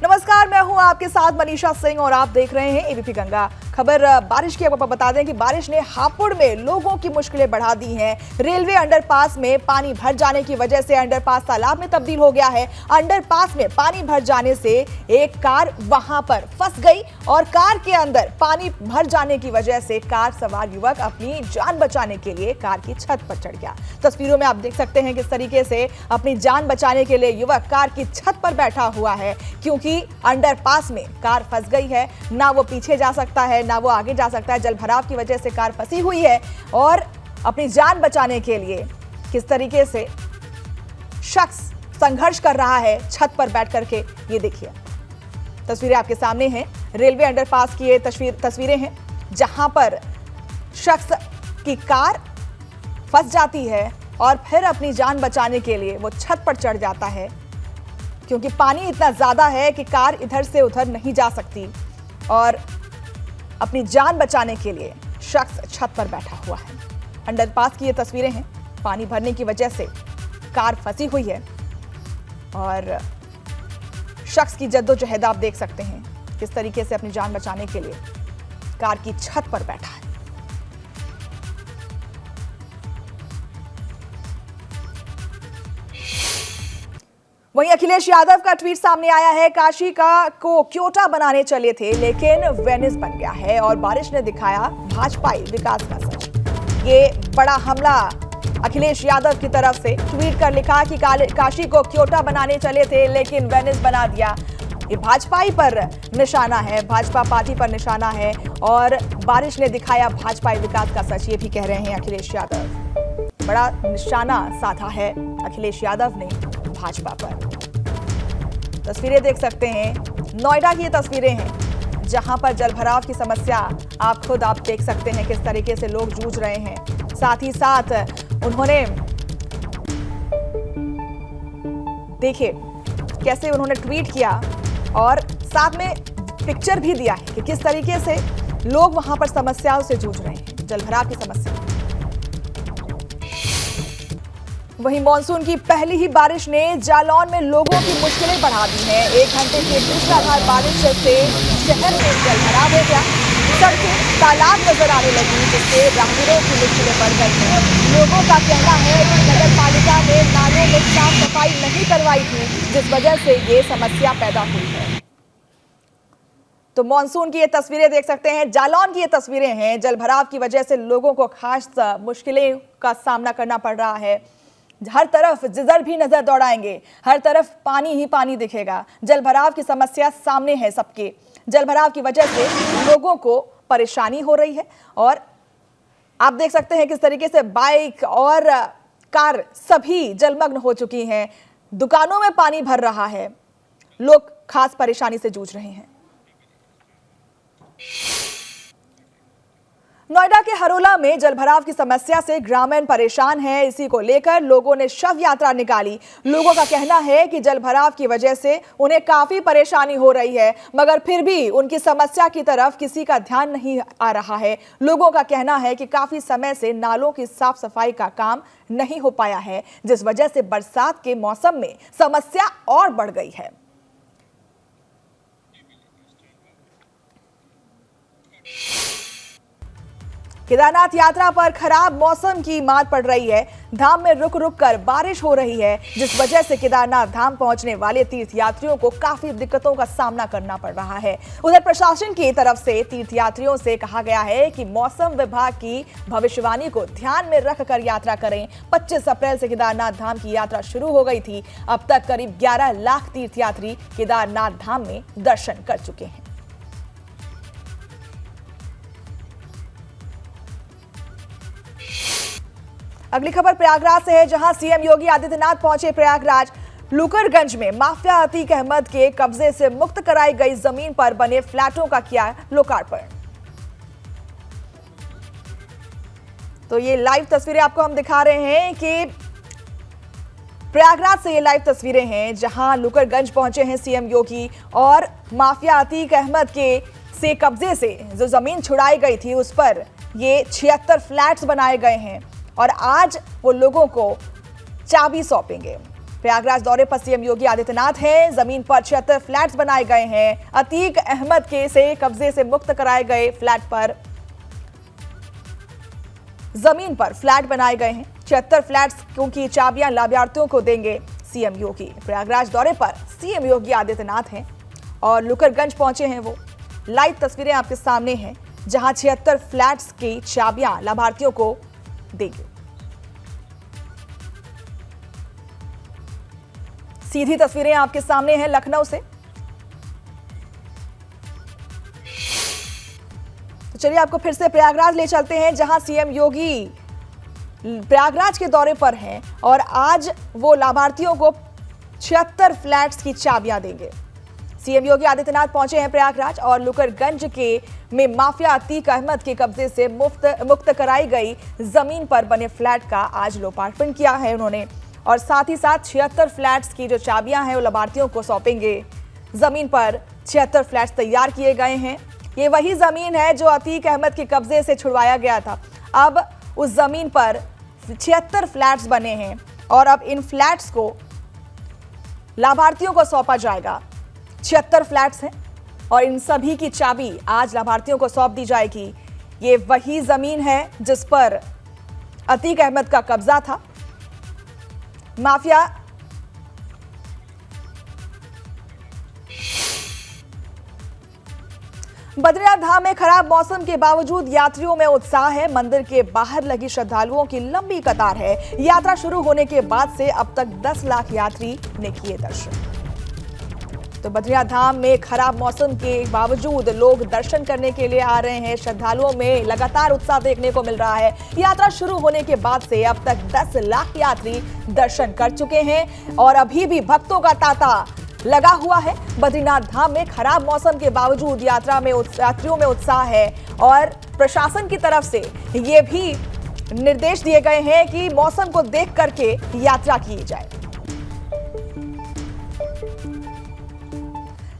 नमस्कार, मैं हूं आपके साथ मनीषा सिंह और आप देख रहे हैं एबीपी गंगा। खबर बारिश की। आपको बता दें कि बारिश ने हापुड़ में लोगों की मुश्किलें बढ़ा दी हैं। रेलवे अंडरपास में पानी भर जाने की वजह से अंडरपास तालाब में तब्दील हो गया है। अंडरपास में पानी भर जाने से एक कार वहां पर फंस गई और कार के अंदर पानी भर जाने की वजह से कार सवार युवक अपनी जान बचाने के लिए कार की छत पर चढ़ गया। तस्वीरों में आप देख सकते हैं किस तरीके से अपनी जान बचाने के लिए युवक कार की छत पर बैठा हुआ है, क्योंकि अंडरपास में कार फंस गई है। ना वो पीछे जा सकता है ना वो आगे जा सकता है। जलभराव की वजह से कार फंसी हुई है और अपनी जान बचाने के लिए किस तरीके से शख्स संघर्ष कर रहा है छत पर बैठ करके, ये देखिए। तस्वीरें आपके सामने हैं। रेलवे अंडरपास की ये तस्वीरें हैं जहां पर शख्स की कार फंस जाती है और फिर अपनी जान बचाने के लिए वो छत पर चढ़ जाता है, क्योंकि पानी इतना ज्यादा है कि कार इधर से उधर नहीं जा सकती और अपनी जान बचाने के लिए शख्स छत पर बैठा हुआ है। अंडरपास की ये तस्वीरें हैं। पानी भरने की वजह से कार फंसी हुई है और शख्स की जद्दोजहद आप देख सकते हैं किस तरीके से अपनी जान बचाने के लिए कार की छत पर बैठा है। वहीं अखिलेश यादव का ट्वीट सामने आया है। काशी को क्योटा बनाने चले थे लेकिन वेनिस बन गया है और बारिश ने दिखाया भाजपाई विकास का सच। ये बड़ा हमला अखिलेश यादव की तरफ से ट्वीट कर लिखा कि काशी को क्योटा बनाने चले थे लेकिन वेनिस बना दिया। ये भाजपाई पर निशाना है, भाजपा पार्टी पर निशाना है और बारिश ने दिखाया भाजपाई विकास का सच, ये भी कह रहे हैं अखिलेश यादव। बड़ा निशाना साधा है अखिलेश यादव ने भाजपा पर। तस्वीरें देख सकते हैं, नोएडा की ये तस्वीरें हैं जहां पर जलभराव की समस्या आप देख सकते हैं किस तरीके से लोग जूझ रहे हैं। साथ ही साथ उन्होंने देखिए कैसे उन्होंने ट्वीट किया और साथ में पिक्चर भी दिया है कि किस तरीके से लोग वहां पर समस्याओं से जूझ रहे हैं, जलभराव की समस्या। वहीं मॉनसून की पहली ही बारिश ने जालौन में लोगों की मुश्किलें बढ़ा दी हैं। 1 घंटे की मूसलाधार बारिश से शहर में जलभराव हो गया। सड़कें तालाब नजर आने लगी, जिससे राहगीरों की मुश्किलें बढ़ गई हैं। लोगों का कहना है कि नगर पालिका ने नालों में साफ सफाई नहीं करवाई थी, जिस वजह से ये समस्या पैदा हुई है। तो मॉनसून की ये तस्वीरें देख सकते हैं, जालौन की ये तस्वीरें हैं। जलभराव की वजह से लोगों को खास मुश्किलें का सामना करना पड़ रहा है। हर तरफ जिधर भी नजर दौड़ाएंगे हर तरफ पानी ही पानी दिखेगा। जलभराव की समस्या सामने है सबके। जलभराव की वजह से लोगों को परेशानी हो रही है और आप देख सकते हैं किस तरीके से बाइक और कार सभी जलमग्न हो चुकी हैं। दुकानों में पानी भर रहा है, लोग खास परेशानी से जूझ रहे हैं। नोएडा के हरोला में जलभराव की समस्या से ग्रामीण परेशान हैं। इसी को लेकर लोगों ने शव यात्रा निकाली। लोगों का कहना है कि जलभराव की वजह से उन्हें काफी परेशानी हो रही है, मगर फिर भी उनकी समस्या की तरफ किसी का ध्यान नहीं आ रहा है। लोगों का कहना है कि काफी समय से नालों की साफ सफाई का काम नहीं हो पाया है, जिस वजह से बरसात के मौसम में समस्या और बढ़ गई है। केदारनाथ यात्रा पर खराब मौसम की मार पड़ रही है। धाम में रुक रुक कर बारिश हो रही है, जिस वजह से केदारनाथ धाम पहुंचने वाले तीर्थयात्रियों को काफी दिक्कतों का सामना करना पड़ रहा है। उधर प्रशासन की तरफ से तीर्थयात्रियों से कहा गया है कि मौसम विभाग की भविष्यवाणी को ध्यान में रखकर यात्रा करें। 25 अप्रैल से केदारनाथ धाम की यात्रा शुरू हो गई थी। अब तक करीब 11 लाख तीर्थयात्री केदारनाथ धाम में दर्शन कर चुके हैं। अगली खबर प्रयागराज से है, जहां सीएम योगी आदित्यनाथ पहुंचे प्रयागराज। लुकरगंज में माफिया अतीक अहमद के कब्जे से मुक्त कराई गई जमीन पर बने फ्लैटों का किया लोकार्पण। तो ये लाइव तस्वीरें आपको हम दिखा रहे हैं कि प्रयागराज से ये लाइव तस्वीरें हैं जहां लुकरगंज पहुंचे हैं सीएम योगी और माफिया अतीक अहमद के से कब्जे से जो जमीन छुड़ाई गई थी उस पर ये 76 फ्लैट्स बनाए गए हैं और आज वो लोगों को चाबी सौंपेंगे। प्रयागराज दौरे पर सीएम योगी आदित्यनाथ हैं। जमीन पर 76 फ्लैट्स बनाए गए हैं। अतीक अहमद के से कब्जे से मुक्त कराए गए फ्लैट पर जमीन पर फ्लैट बनाए गए हैं। 76 फ्लैट्स की चाबियां लाभार्थियों को देंगे सीएम योगी। प्रयागराज दौरे पर सीएम योगी आदित्यनाथ हैं और लुकरगंज पहुंचे हैं वो। लाइव तस्वीरें आपके सामने हैं जहां 76 फ्लैट्स की चाबियां लाभार्थियों को देंगे। सीधी तस्वीरें आपके सामने हैं लखनऊ से। तो चलिए आपको फिर से प्रयागराज ले चलते हैं जहां सीएम योगी प्रयागराज के दौरे पर हैं और आज वो लाभार्थियों को 76 फ्लैट्स की चाबियां देंगे। सीएम योगी आदित्यनाथ पहुंचे हैं प्रयागराज और लुकरगंज के में माफिया अतीक अहमद के कब्जे से मुक्त कराई गई जमीन पर बने फ्लैट का आज लोकार्पण किया है उन्होंने और साथ ही साथ 76 फ्लैट्स की जो चाबियां हैं वो लाभार्थियों को सौंपेंगे। जमीन पर 76 फ्लैट्स तैयार किए गए हैं। ये वही जमीन है जो अतीक अहमद के कब्जे से छुड़वाया गया था। अब उस जमीन पर 76 फ्लैट्स बने हैं और अब इन फ्लैट्स को लाभार्थियों को सौंपा जाएगा। 76 फ्लैट्स हैं और इन सभी की चाबी आज लाभार्थियों को सौंप दी जाएगी। ये वही जमीन है जिस पर अतीक अहमद का कब्जा था। माफिया बद्रीनाथ धाम में खराब मौसम के बावजूद यात्रियों में उत्साह है। मंदिर के बाहर लगी श्रद्धालुओं की लंबी कतार है। यात्रा शुरू होने के बाद से अब तक 10 लाख यात्री ने किए दर्शन। तो बद्रीनाथ धाम में खराब मौसम के बावजूद लोग दर्शन करने के लिए आ रहे हैं। श्रद्धालुओं में लगातार उत्साह देखने को मिल रहा है। यात्रा शुरू होने के बाद से अब तक 10 लाख यात्री दर्शन कर चुके हैं और अभी भी भक्तों का तांता लगा हुआ है। बद्रीनाथ धाम में खराब मौसम के बावजूद यात्रियों में उत्साह है और प्रशासन की तरफ से ये भी निर्देश दिए गए हैं कि मौसम को देख करके यात्रा की जाए।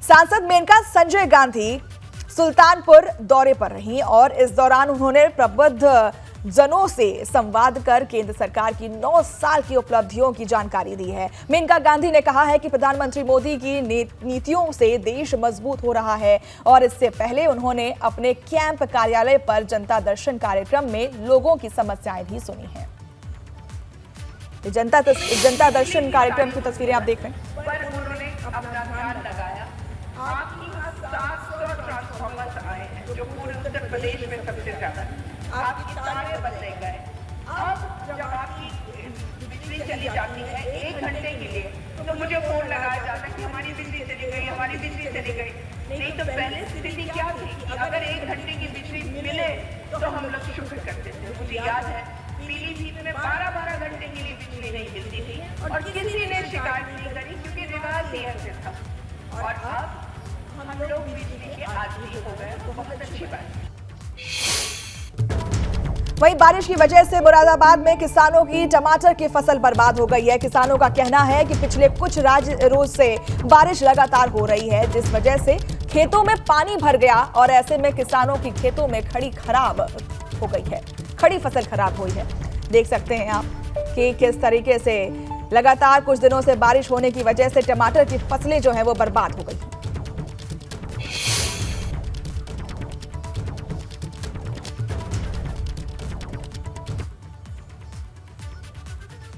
सांसद मेनका संजय गांधी सुल्तानपुर दौरे पर रहीं और इस दौरान उन्होंने प्रबुद्ध जनों से संवाद कर केंद्र सरकार की 9 साल की उपलब्धियों की जानकारी दी है। मेनका गांधी ने कहा है कि प्रधानमंत्री मोदी की नीतियों से देश मजबूत हो रहा है और इससे पहले उन्होंने अपने कैंप कार्यालय पर जनता दर्शन कार्यक्रम में लोगों की समस्याएं भी सुनी हैं। जनता दर्शन कार्यक्रम की तस्वीरें आप देख रहे हैं। आपके यहाँ 700 ट्रांसफॉर्मर्स आए हैं जो पूरे उत्तर प्रदेश में सबसे ज्यादा है। आपके तारे बदले गए। अब जब आपकी बिजली चली जाती है 1 घंटे के लिए तो मुझे फोन लगाया जाता है कि हमारी बिजली चली गई, हमारी बिजली चली गई। नहीं तो पहले स्थिति क्या थी कि अगर 1 घंटे की बिजली मिले तो हम लोग शुक्र करते थे। मुझे याद है पीलीभीत में 12-12 घंटे के लिए बिजली नहीं मिलती थी और किसी ने शिकायत नहीं करी क्योंकि रिवाज नहीं ऐसे था। और अब हम लोग बिजली के आदी हो गए तो बहुत अच्छी बात है। वहीं बारिश की वजह से मुरादाबाद में किसानों की टमाटर की फसल बर्बाद हो गई है। किसानों का कहना है कि पिछले कुछ रोज से बारिश लगातार हो रही है जिस वजह से खेतों में पानी भर गया और ऐसे में किसानों की खेतों में खड़ी खराब हो गई है। खड़ी फसल खराब हुई है। देख सकते हैं आप कि किस तरीके से लगातार कुछ दिनों से बारिश होने की वजह से टमाटर की फसलें जो है वो बर्बाद हो गई हैं।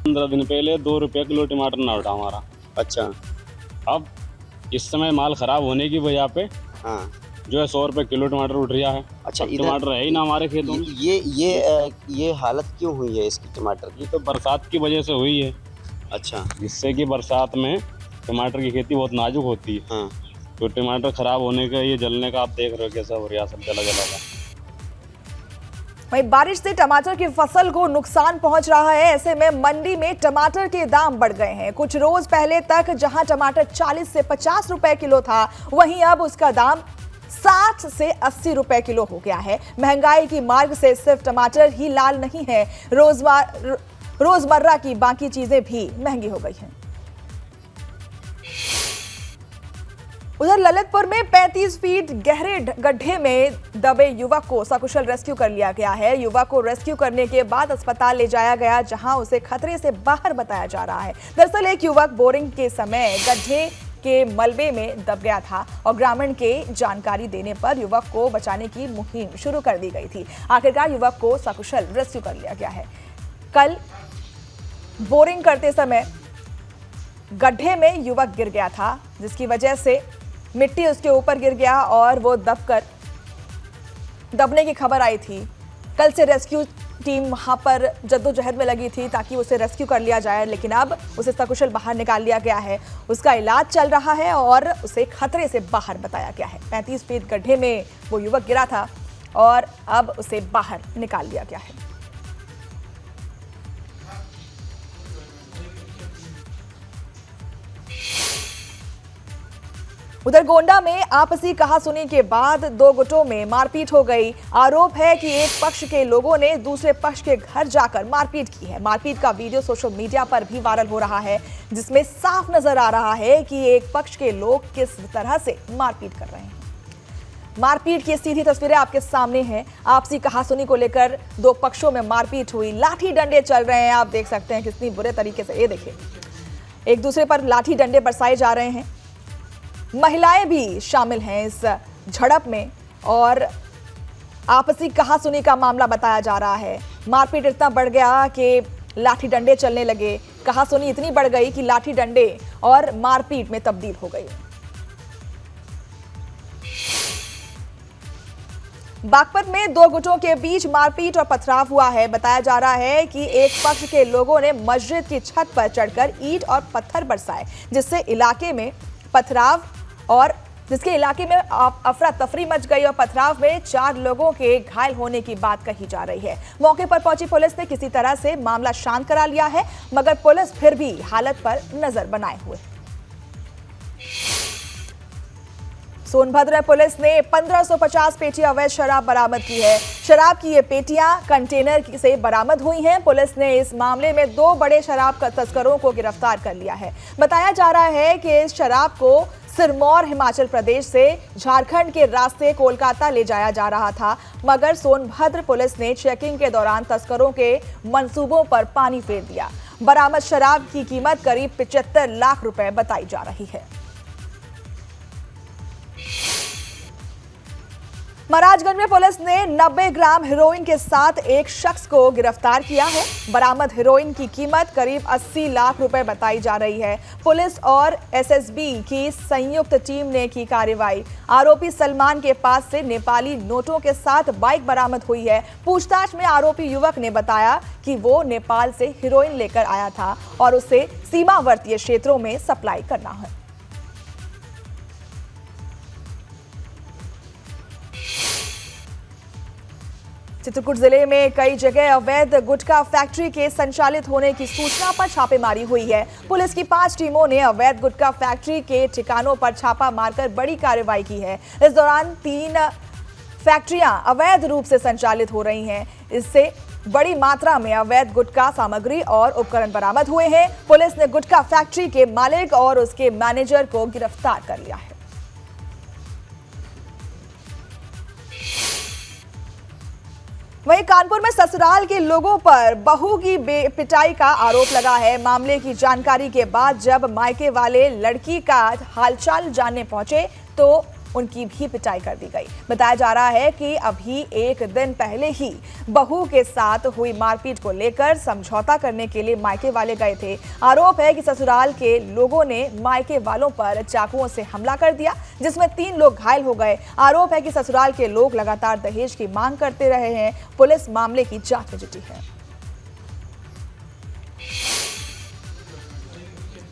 15 दिन पहले 2 रुपये किलो टमाटर ना उठा हमारा। अच्छा। अब इस समय माल खराब होने की वजह पे हाँ जो है 100 रुपये किलो टमाटर उठ रहा है। अच्छा, टमाटर है ही ना हमारे खेतों में। ये हालत क्यों हुई है इसकी टमाटर की? ये तो बरसात की वजह से हुई है। अच्छा। जिससे कि बरसात में टमाटर की खेती बहुत नाजुक होती है। हाँ। तो टमाटर खराब होने का, ये जलने का आप देख रहे हो कैसा हो रहा, सब जला जला का। वहीं बारिश से टमाटर की फसल को नुकसान पहुंच रहा है। ऐसे में मंडी में टमाटर के दाम बढ़ गए हैं। कुछ रोज पहले तक जहां टमाटर 40 से 50 रुपए किलो था, वहीं अब उसका दाम 60 से 80 रुपए किलो हो गया है। महंगाई की मार्ग से सिर्फ टमाटर ही लाल नहीं है, रोजमर्रा की बाकी चीजें भी महंगी हो गई हैं। उधर ललितपुर में 35 फीट गहरे गड्ढे में दबे युवक को सकुशल रेस्क्यू कर लिया गया है। युवक को रेस्क्यू करने के बाद अस्पताल ले जाया गया, जहां उसे खतरे से बाहर बताया जा रहा है। दरअसल एक युवक बोरिंग के समय गड्ढे के मलबे में दब गया था और ग्रामीण के जानकारी देने पर युवक को बचाने की मुहिम शुरू कर दी गई थी। आखिरकार युवक को सकुशल रेस्क्यू कर लिया गया है। कल बोरिंग करते समय गड्ढे में युवक गिर गया था, जिसकी वजह से मिट्टी उसके ऊपर गिर गया और वो दबने की खबर आई थी। कल से रेस्क्यू टीम वहां पर जद्दोजहद में लगी थी ताकि उसे रेस्क्यू कर लिया जाए, लेकिन अब उसे सकुशल बाहर निकाल लिया गया है। उसका इलाज चल रहा है और उसे खतरे से बाहर बताया गया है। 35 फीट गड्ढे में वो युवक गिरा था और अब उसे बाहर निकाल लिया गया है। उधर गोंडा में आपसी कहासुनी के बाद दो गुटों में मारपीट हो गई। आरोप है कि एक पक्ष के लोगों ने दूसरे पक्ष के घर जाकर मारपीट की है। मारपीट का वीडियो सोशल मीडिया पर भी वायरल हो रहा है, जिसमें साफ नजर आ रहा है कि एक पक्ष के लोग किस तरह से मारपीट कर रहे हैं। मारपीट की सीधी तस्वीरें आपके सामने हैं। आपसी कहासुनी को लेकर दो पक्षों में मारपीट हुई, लाठी डंडे चल रहे हैं। आप देख सकते हैं कितनी बुरे तरीके से, ये देखिए, एक दूसरे पर लाठी डंडे बरसाए जा रहे हैं। महिलाएं भी शामिल हैं इस झड़प में और आपसी कहासुनी का मामला बताया जा रहा है। मारपीट इतना बढ़ गया कि लाठी डंडे चलने लगे। कहासुनी इतनी बढ़ गई कि लाठी डंडे और मारपीट में तब्दील हो गई। बागपत में दो गुटों के बीच मारपीट और पथराव हुआ है। बताया जा रहा है कि एक पक्ष के लोगों ने मस्जिद की छत पर चढ़कर ईंट और पत्थर बरसाए, जिसके इलाके में अफरा तफरी मच गई और पथराव में 4 लोगों के घायल होने की बात कही जा रही है। मौके पर पहुंची पुलिस ने किसी तरह से मामला शांत करा लिया है, मगर पुलिस फिर भी हालत पर नजर बनाए हुए है। सोनभद्र पुलिस ने 1550 पेटी अवैध शराब बरामद की है। शराब की ये पेटियां कंटेनर से बरामद हुई हैं। पुलिस ने इस मामले में 2 बड़े शराब तस्करों को गिरफ्तार कर लिया है। बताया जा रहा है कि इस शराब को सिरमौर हिमाचल प्रदेश से झारखंड के रास्ते कोलकाता ले जाया जा रहा था, मगर सोनभद्र पुलिस ने चेकिंग के दौरान तस्करों के मंसूबों पर पानी फेर दिया। बरामद शराब की कीमत करीब 75 लाख रुपए बताई जा रही है। महाराजगंज में पुलिस ने 90 ग्राम हेरोइन के साथ एक शख्स को गिरफ्तार किया है। बरामद हेरोइन की कीमत करीब 80 लाख रुपए बताई जा रही है। पुलिस और एसएसबी की संयुक्त टीम ने की कार्रवाई। आरोपी सलमान के पास से नेपाली नोटों के साथ बाइक बरामद हुई है। पूछताछ में आरोपी युवक ने बताया कि वो नेपाल से हेरोइन लेकर आया था और उसे सीमावर्ती क्षेत्रों में सप्लाई करना है। चित्रकूट जिले में कई जगह अवैध गुटखा फैक्ट्री के संचालित होने की सूचना पर छापेमारी हुई है। पुलिस की 5 टीमों ने अवैध गुटखा फैक्ट्री के ठिकानों पर छापा मारकर बड़ी कार्रवाई की है। इस दौरान 3 फैक्ट्रियां अवैध रूप से संचालित हो रही हैं। इससे बड़ी मात्रा में अवैध गुटखा सामग्री और उपकरण बरामद हुए हैं। पुलिस ने गुटखा फैक्ट्री के मालिक और उसके मैनेजर को गिरफ्तार कर लिया है। वहीं कानपुर में ससुराल के लोगों पर बहू की पिटाई का आरोप लगा है। मामले की जानकारी के बाद जब मायके वाले लड़की का हालचाल जानने पहुंचे तो उनकी भी पिटाई कर दी गई। बताया जा रहा है कि अभी एक दिन पहले ही बहू के साथ हुई मारपीट को लेकर समझौता करने के लिए मायके वाले गए थे। आरोप है कि ससुराल के लोगों ने मायके वालों पर चाकुओं से हमला कर दिया, जिसमें 3 लोग घायल हो गए। आरोप है कि ससुराल के लोग लगातार दहेज की मांग करते रहे हैं। पुलिस मामले की जांच में जुटी है।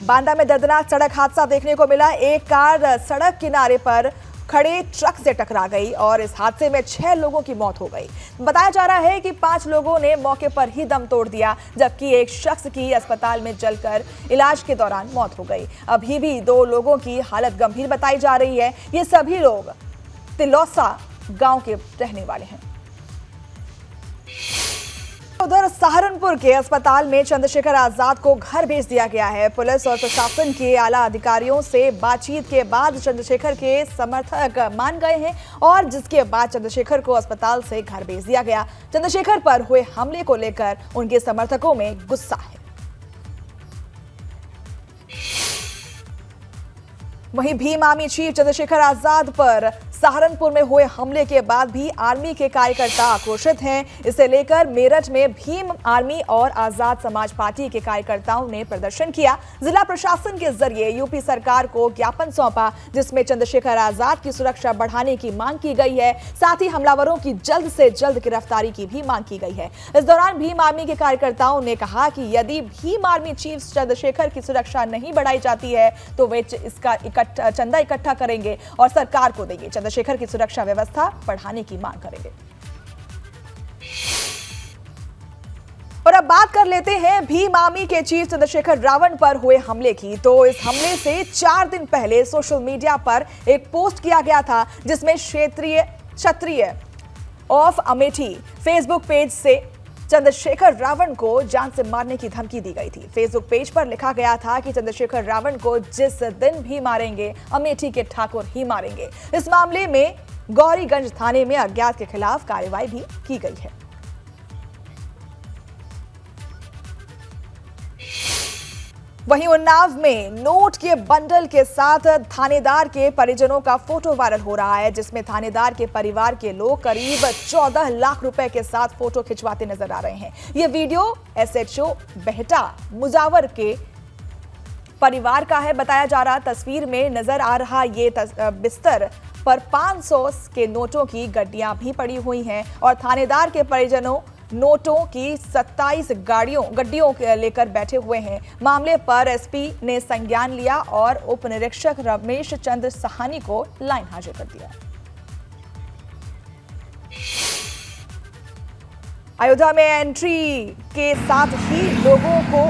बांदा में दर्दनाक सड़क हादसा देखने को मिला। एक कार सड़क किनारे पर खड़े ट्रक से टकरा गई और इस हादसे में 6 लोगों की मौत हो गई। बताया जा रहा है कि 5 लोगों ने मौके पर ही दम तोड़ दिया, जबकि एक शख्स की अस्पताल में जलकर इलाज के दौरान मौत हो गई। अभी भी 2 लोगों की हालत गंभीर बताई जा रही है। ये सभी लोग तिलौसा गांव के रहने वाले हैं। उधर सहारनपुर के अस्पताल में चंद्रशेखर आजाद को घर भेज दिया गया है। पुलिस और प्रशासन के आला अधिकारियों से बातचीत के बाद चंद्रशेखर के समर्थक मान गए हैं और जिसके बाद चंद्रशेखर को अस्पताल से घर भेज दिया गया। चंद्रशेखर पर हुए हमले को लेकर उनके समर्थकों में गुस्सा है। वहीं भीम आर्मी चीफ चंद्रशेखर आजाद पर सहारनपुर में हुए हमले के बाद भी आर्मी के कार्यकर्ता आक्रोशित हैं। इसे लेकर मेरठ में भीम आर्मी और आजाद समाज पार्टी के कार्यकर्ताओं ने प्रदर्शन किया। जिला प्रशासन के जरिए यूपी सरकार को ज्ञापन सौंपा, जिसमें चंद्रशेखर आजाद की सुरक्षा बढ़ाने की मांग की गई है। साथ ही हमलावरों की जल्द से जल्द गिरफ्तारी की भी मांग की गई है। इस दौरान भीम आर्मी के कार्यकर्ताओं ने कहा कि यदि भीम आर्मी चीफ चंद्रशेखर की सुरक्षा नहीं बढ़ाई जाती है तो वे इसका चंदा इकट्ठा करेंगे और सरकार को देंगे। चंद्रशेखर की सुरक्षा व्यवस्था बढ़ाने की मांग करेंगे। और अब बात कर लेते हैं भीम आर्मी के चीफ चंद्रशेखर रावण पर हुए हमले की। तो इस हमले से 4 दिन पहले सोशल मीडिया पर एक पोस्ट किया गया था, जिसमें क्षत्रिय ऑफ अमेठी फेसबुक पेज से चंद्रशेखर रावण को जान से मारने की धमकी दी गई थी। फेसबुक पेज पर लिखा गया था कि चंद्रशेखर रावण को जिस दिन भी मारेंगे अमेठी के ठाकुर ही मारेंगे। इस मामले में गौरीगंज थाने में अज्ञात के खिलाफ कार्रवाई भी की गई है। वहीं उन्नाव में नोट के बंडल के साथ थानेदार के परिजनों का फोटो वायरल हो रहा है, जिसमें थानेदार के परिवार के लोग करीब 14 लाख रुपए के साथ फोटो खिंचवाते नजर आ रहे हैं। यह वीडियो एसएचओ बेहटा मुजावर के परिवार का है बताया जा रहा। तस्वीर में नजर आ रहा ये बिस्तर पर 500 के नोटों की गड्डियां भी पड़ी हुई हैं और थानेदार के परिजनों नोटों की 27 गड्डियों लेकर बैठे हुए हैं। मामले पर एसपी ने संज्ञान लिया और उप निरीक्षक रमेश चंद्र सहानी को लाइन हाजिर कर दिया। अयोध्या में एंट्री के साथ ही लोगों को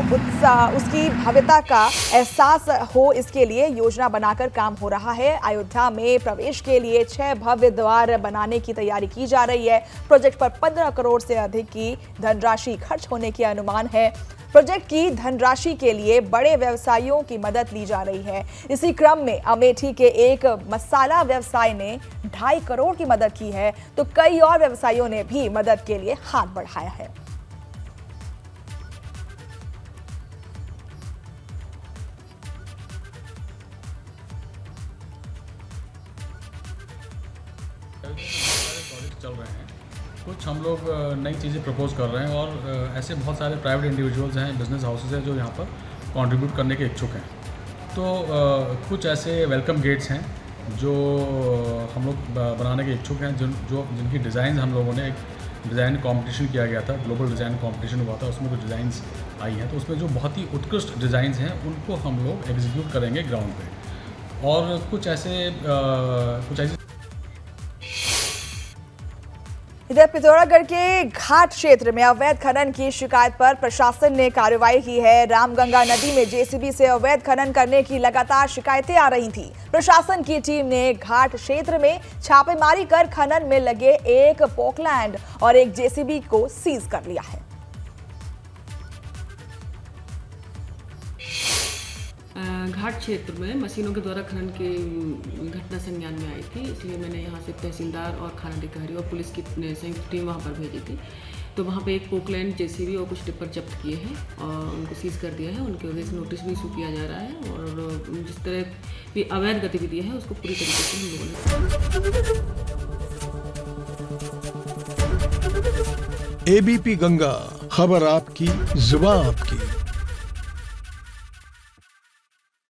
उसकी भव्यता का एहसास हो, इसके लिए योजना बनाकर काम हो रहा है। अयोध्या में प्रवेश के लिए 6 भव्य द्वार बनाने की तैयारी की जा रही है। प्रोजेक्ट पर 15 करोड़ से अधिक की धनराशि खर्च होने की अनुमान है। प्रोजेक्ट की धनराशि के लिए बड़े व्यवसायियों की मदद ली जा रही है। इसी क्रम में अमेठी के एक मसाला व्यवसायी ने 2.5 करोड़ की मदद की है, तो कई और व्यवसायियों ने भी मदद के लिए हाथ बढ़ाया है। चल रहे हैं, कुछ हम लोग नई चीज़ें प्रपोज कर रहे हैं और ऐसे बहुत सारे प्राइवेट इंडिविजुअल्स हैं, बिजनेस हाउसेज हैं जो यहाँ पर कंट्रीब्यूट करने के इच्छुक हैं। तो कुछ ऐसे वेलकम गेट्स हैं जो हम लोग बनाने के इच्छुक हैं, जिनकी डिज़ाइन हम लोगों ने एक डिज़ाइन कंपटीशन किया गया था, ग्लोबल डिज़ाइन कंपटीशन हुआ था, उसमें कुछ डिज़ाइंस आई हैं। तो उसमें जो बहुत ही उत्कृष्ट डिज़ाइंस हैं उनको हम लोग एग्जीक्यूट करेंगे ग्राउंड पे। और कुछ ऐसे इधर पिथौरागढ़ के घाट क्षेत्र में अवैध खनन की शिकायत पर प्रशासन ने कार्रवाई की है। रामगंगा नदी में जेसीबी से अवैध खनन करने की लगातार शिकायतें आ रही थी। प्रशासन की टीम ने घाट क्षेत्र में छापेमारी कर खनन में लगे एक पोकलैंड और एक जेसीबी को सीज कर लिया है। घाट क्षेत्र में मशीनों के द्वारा खनन की घटना संज्ञान में आई थी, इसलिए मैंने यहाँ से तहसीलदार और खाना अधिकारी और पुलिस की संयुक्त टीम वहाँ पर भेजी थी। तो वहाँ पे एक पोकलैंड जेसीबी और कुछ टिप्पर जब्त किए हैं और उनको सीज कर दिया है। उनके वजह से नोटिस भी इशू किया जा रहा है और जिस तरह भी अवैध गतिविधि है उसको पूरी तरीके से हम लोगों ने। एबीपी गंगा, खबर आपकी, जुबान आपकी।